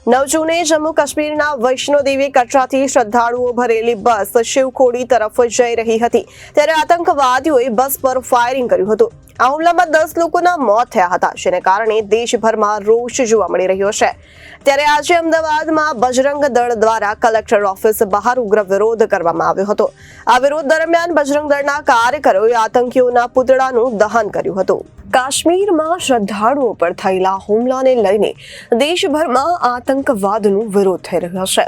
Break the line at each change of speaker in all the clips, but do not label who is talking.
9 જૂને જમ્મુ કાશ્મીરના વૈષ્ણોદેવી કટરાથી શ્રદ્ધાળુઓ ભરેલી બસ શિવખોડી તરફ જઈ રહી હતી ત્યારે આતંકવાદીઓએ બસ પર ફાયરિંગ કર્યું હતું। આ હુમલામાં 10 લોકોના મોત થયા હતા, જેને કારણે દેશભરમાં રોષ જોવા મળી રહ્યો છે। ત્યારે આજે અમદાવાદમાં બજરંગ દળ દ્વારા કલેક્ટર ઓફિસ બહાર ઉગ્ર વિરોધ કરવામાં આવ્યો હતો। આ વિરોધ દરમિયાન બજરંગ દળના કાર્યકરોએ આતંકીઓના પુતળાનું દહન કર્યું હતું। કાશ્મીરમાં શ્રદ્ધાળુઓ પર થયેલા હુમલાને લઈને દેશભરમાં આતંકવાદનો વિરોધ થઈ રહ્યો છે।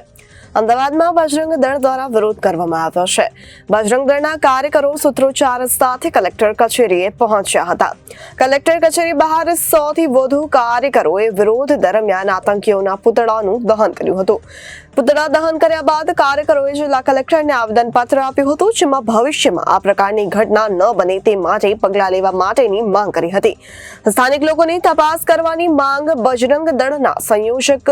અમદાવાદમાં બજરંગ દળ દ્વારા વિરોધ કરવામાં આવ્યો છે। બજરંગ દળના કાર્યકરો સૂત્રોચ્ચાર સાથે કલેક્ટર કચેરીએ પહોંચ્યા હતા। કલેક્ટર કચેરી બહાર 100 થી વધુ કાર્યકરોએ વિરોધ દરમિયાન આતંકીઓના પુતળાનું દહન કર્યું હતું। પુતળા દહન કર્યા બાદ કાર્યકરોએ જિલ્લા કલેક્ટરને આવેદનપત્ર આપ્યું હતું, જેમાં ભવિષ્યમાં આ પ્રકારની ઘટના ન બને તે માટે પગલાં લેવા માટેની માંગ કરી હતી। સ્થાનિક લોકોની તપાસ કરવાની માંગ બજરંગ દળના સંયોજક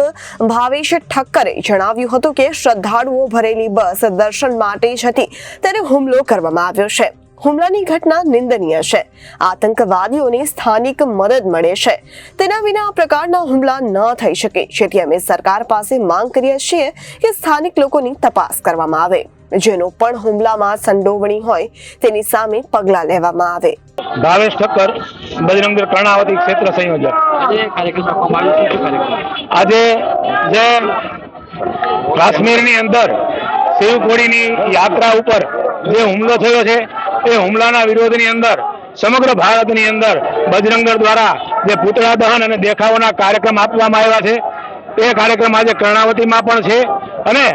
ભાવેશ ઠક્કરે જણાવ્યું હતું કે શ્રદ્ધાળુઓ ભરેલી બસ દર્શન માટે જ હતી ત્યારે હુમલો કરવામાં આવ્યો છે। હુમલાની ઘટના નિંદનીય છે। આતંકવાદીઓને સ્થાનિક મદદ મળે છે, તેના વિના આ પ્રકારના હુમલા ન થઈ શકે, જેથી અમે સરકાર પાસે માંગ કરીએ છીએ કે સ્થાનિક લોકોની તપાસ કરવામાં આવે, જેનો પણ હુમલામાં સંડોવણી હોય તેની સામે પગલાં લેવામાં આવે।
ભાવેશ ઠક્કર, બજરંગ દળ કર્ણાવતી ક્ષેત્ર સંયોજક। આજે જે કાશ્મીરની અંદર શિવખોડીની યાત્રા ઉપર જે હુમલો થયો છે એ હુમલાના વિરોધની અંદર સમગ્ર ભારતની અંદર બજરંગ દળ દ્વારા જે પુતળા દહન અને દેખાવોના કાર્યક્રમ આપવામાં આવ્યા છે, એ કાર્યક્રમ આજે કર્ણાવતીમાં પણ છે અને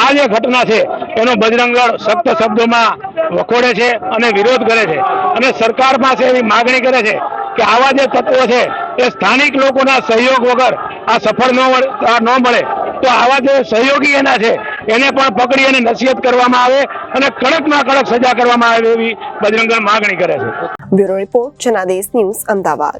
આ જે ઘટના છે એનો બજરંગ દળ સખ્ત શબ્દોમાં વખોડે છે અને વિરોધ કરે છે અને સરકાર પાસે એવી માગણી કરે છે કે આવા જે તત્વો છે એ સ્થાનિક લોકોના સહયોગ વગર આ સફળ ન મળે તો આવા જે સહયોગી એના છે એને પણ પકડી અને નસીહત કરવામાં આવે અને કડકમાં કડક સજા કરવામાં આવે એવી બજરંગ દળ માગણી કરે છે।
Bureau report, Janadesh news, Ahmedabad.